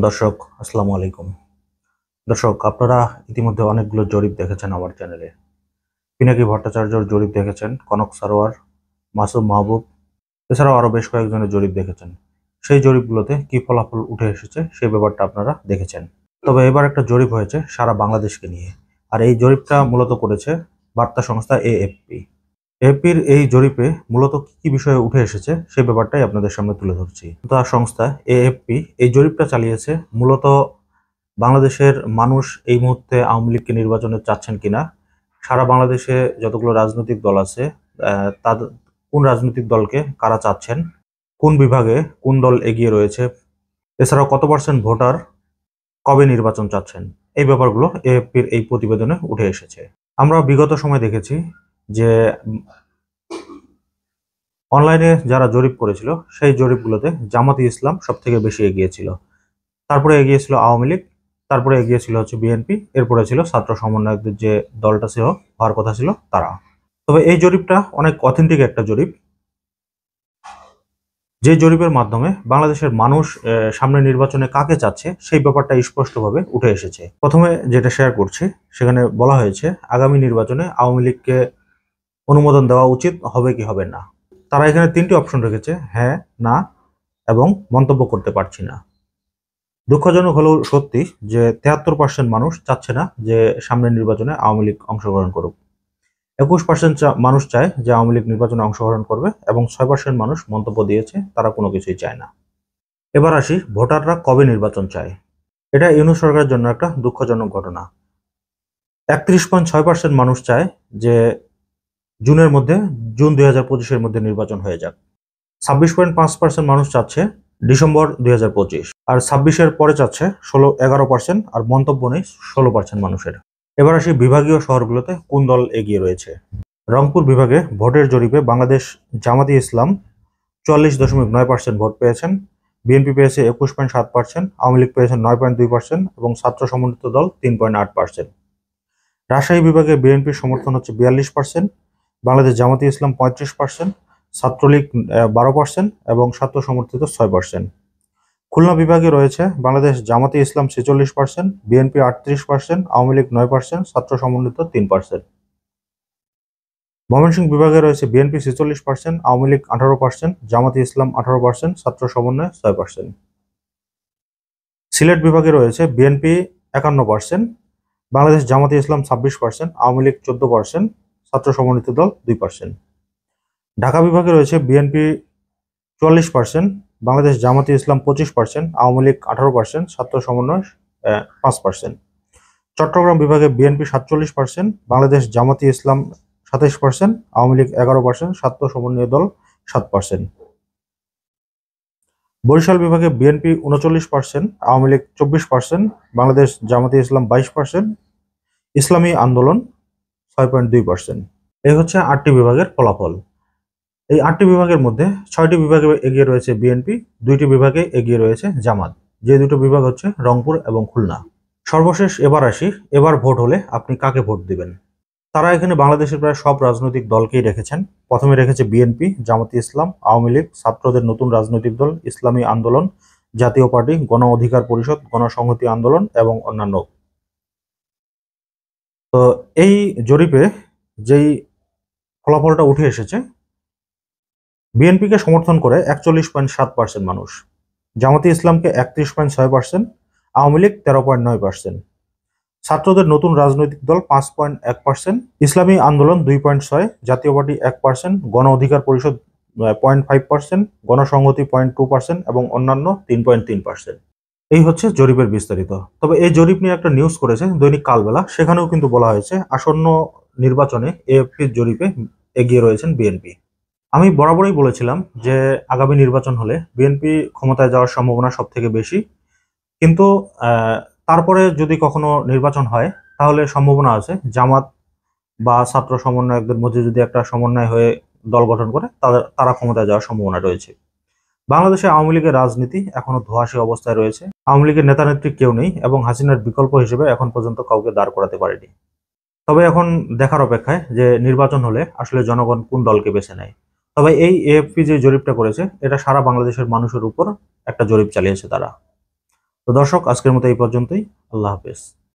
দর্শক আসসালামু আলাইকুম। দর্শক, আপনারা ইতিমধ্যে অনেকগুলো জরিপ দেখেছেন আমার চ্যানেলে। পিনাকি ভট্টাচার্যর জরিপ দেখেছেন, কনক সারোয়ার, মাসুম মাহবুব, এছাড়াও আরো বেশ কয়েকজনের জরিপ দেখেছেন। সেই জরিপগুলোতে কি ফলাফল উঠে এসেছে সেই ব্যাপারটা আপনারা দেখেছেন। তবে এবার একটা জরিপ হয়েছে সারা বাংলাদেশকে নিয়ে, আর এই জরিপটা মূলত করেছে বার্তা সংস্থা এএফপি। এএফপির এই জরিপে মূলত কি কি বিষয়ে উঠে এসেছে সেই ব্যাপারটাই আপনাদের সামনে তুলে ধরছি। তার সংস্থা এএফপি এই জরিপটা চালিয়েছে মূলত বাংলাদেশের মানুষ এই মুহূর্তে আওয়ামী লীগকে নির্বাচনে চাচ্ছেন কিনা, সারা বাংলাদেশে যতগুলো রাজনৈতিক দল আছে তাদের কোন রাজনৈতিক দলকে কারা চাচ্ছেন, কোন বিভাগে কোন দল এগিয়ে রয়েছে, এছাড়াও কত পার্সেন্ট ভোটার কবে নির্বাচন চাচ্ছেন, এই ব্যাপারগুলো এএফপির এই প্রতিবেদনে উঠে এসেছে। আমরা বিগত সময় দেখেছি যে অনলাইনে যারা জরিপ করেছিল সেই জরিপগুলোতে জামাতি ইসলাম সব থেকে বেশি এগিয়েছিল, তারপরে এগিয়েছিল আওয়ামী লীগ, তারপরে এগিয়েছিল হচ্ছে বিএনপি, এরপরে ছিল ছাত্র সমন্বয়কদের যে দলটা ছিল হওয়ার কথা ছিল তারা। তবে এই জরিপটা অনেক অথেন্টিক একটা জরিপ, যে জরিপের মাধ্যমে বাংলাদেশের মানুষ সামনে নির্বাচনে কাকে চাচ্ছে সেই ব্যাপারটা স্পষ্টভাবে উঠে এসেছে। প্রথমে যেটা শেয়ার করছি, সেখানে বলা হয়েছে আগামী নির্বাচনে আওয়ামী লীগকে অনুমোদন দেওয়া উচিত হবে কি হবে না। তারা এখানে তিনটি অপশন রেখেছে: হ্যাঁ, না এবং মন্তব্য করতে পারছি না। দুঃখজনক হলেও সত্যি যে 73% মানুষ চাচ্ছে না যে সামনের নির্বাচনে আওয়ামী লীগ অংশগ্রহণ করুক। 21% মানুষ চায় যে আওয়ামী লীগ নির্বাচনে অংশগ্রহণ করবে এবং 6% মানুষ মন্তব্য দিয়েছে তারা কোনো কিছুই চায় না। এবার আসি ভোটাররা কবে নির্বাচন চায়। এটা ইউনূস সরকারের জন্য একটা দুঃখজনক ঘটনা। 31.6% মানুষ চায় যে জুনের মধ্যে, জুন 2025-এর মধ্যে নির্বাচন হয়ে যাক। 26.5% মানুষ চাচ্ছে ডিসেম্বর 2025, আর 26-এর পরে চাচ্ছে 11%, আর মন্তব্য নেই 16% মানুষের। এবার আসি বিভাগীয় শহরগুলোতে কোন দল এগিয়ে রয়েছে। রংপুর বিভাগে ভোটের জরিপে বাংলাদেশ জামাতি ইসলাম 44.9% ভোট পেয়েছেন, বিএনপি পেয়েছে 21.7%, আওয়ামী লীগ পেয়েছেন 9.2% এবং ছাত্র সমন্বিত দল 3.8%। রাজশাহী বিভাগে বিএনপির সমর্থন হচ্ছে 42%, বাংলাদেশ জামাতি ইসলাম 35%, ছাত্রলীগ 12% এবং ছাত্র সমর্থিত 6%। খুলনা বিভাগে রয়েছে বাংলাদেশ জামাতি ইসলাম 46%, বিএনপি 38%, আওয়ামী লীগ 9%, ছাত্র সমন্বিত 3%। ময়মনসিংহ বিভাগে রয়েছে বিএনপি 46%, আওয়ামী লীগ 18%, জামাতি ইসলাম 18%, ছাত্র সমন্বয় 6%। সিলেট বিভাগে রয়েছে বিএনপি 51%, বাংলাদেশ জামাতি ইসলাম 26%, আওয়ামী লীগ 14%, ছাত্র সমন্বিত দল 2%। ঢাকা বিভাগে রয়েছে বিএনপি 44%, বাংলাদেশ জামাতি ইসলাম 25%, আওয়ামী লীগ 18%, ছাত্র সমন্বয় 5%। চট্টগ্রাম বিভাগে বিএনপি 47%, বাংলাদেশ জামাতি ইসলাম 27%, আওয়ামী লীগ 11%, ছাত্র সমন্বয় দল 7%। বরিশাল বিভাগে বিএনপি 39%, আওয়ামী লীগ 24%, বাংলাদেশ জামাতি ইসলাম 22%, ইসলামী আন্দোলন 6.2%। এই হচ্ছে 8টি বিভাগের ফলাফল। এই 8টি বিভাগের মধ্যে 6টি বিভাগে এগিয়ে রয়েছে বিএনপি, 2টি বিভাগে এগিয়ে রয়েছে জামাত, যে দুটো বিভাগ হচ্ছে রংপুর এবং খুলনা। সর্বশেষ এবার আসি, এবার ভোট হলে আপনি কাকে ভোট দিবেন। তারা এখানে বাংলাদেশের প্রায় সব রাজনৈতিক দলকেই রেখেছেন। প্রথমে রেখেছে বিএনপি, জামাতি ইসলাম, আওয়ামী লীগ, ছাত্রদের নতুন রাজনৈতিক দল, ইসলামী আন্দোলন, জাতীয় পার্টি, গণ অধিকার পরিষদ, গণসংহতি আন্দোলন এবং অন্যান্য। তো এই জরিপে যেই ফলাফলটা উঠে এসেছে, বিএনপিকে সমর্থন করে 41.7% মানুষ, জামাতি ইসলামকে 31.6%, আওয়ামী লীগ 13.9%, ছাত্রদের নতুন রাজনৈতিক দল 5.1%, ইসলামী আন্দোলন 2.6%, জাতীয় পার্টি 1%, গণ অধিকার পরিষদ 0.5%, গণসংহতি 0.2% এবং অন্যান্য 3.3%। এই হচ্ছে জরিপের বিস্তারিত। তবে এই জরিপ নিয়ে একটা নিউজ করেছে দৈনিক কালবেলা, সেখানেও কিন্তু বলা হয়েছে আসন্ন নির্বাচনে এএফপির জরিপে এগিয়ে রয়েছেন বিএনপি। আমি বরাবরই বলেছিলাম যে আগামী নির্বাচন হলে বিএনপি ক্ষমতায় যাওয়ার সম্ভাবনা সব থেকে বেশি, কিন্তু তারপরে যদি কখনো নির্বাচন হয় তাহলে সম্ভাবনা আছে জামাত বা ছাত্র সমন্বয়কদের মধ্যে যদি একটা সমন্বয় হয়ে দল গঠন করে তারা ক্ষমতায় যাওয়ার সম্ভাবনা রয়েছে। বাংলাদেশে আওয়ামী লীগের রাজনীতি এখনো ধোঁয়াশি অবস্থায় রয়েছে, আওয়ামী লীগের নেতা নেত্রী কেউ নেই এবং হাসিনার বিকল্প হিসেবে এখন পর্যন্ত কাউকে দাঁড় করাতে পারেনি। তবে এখন দেখার অপেক্ষায় যে নির্বাচন হলে আসলে জনগণ কোন দলকে বেছে নেয়। তবে এই এএফপি যে জরিপটা করেছে এটা সারা বাংলাদেশের মানুষের উপর একটা জরিপ চালিয়েছে তারা। তো দর্শক, আজকের মতো এই পর্যন্তই। আল্লাহ হাফেজ।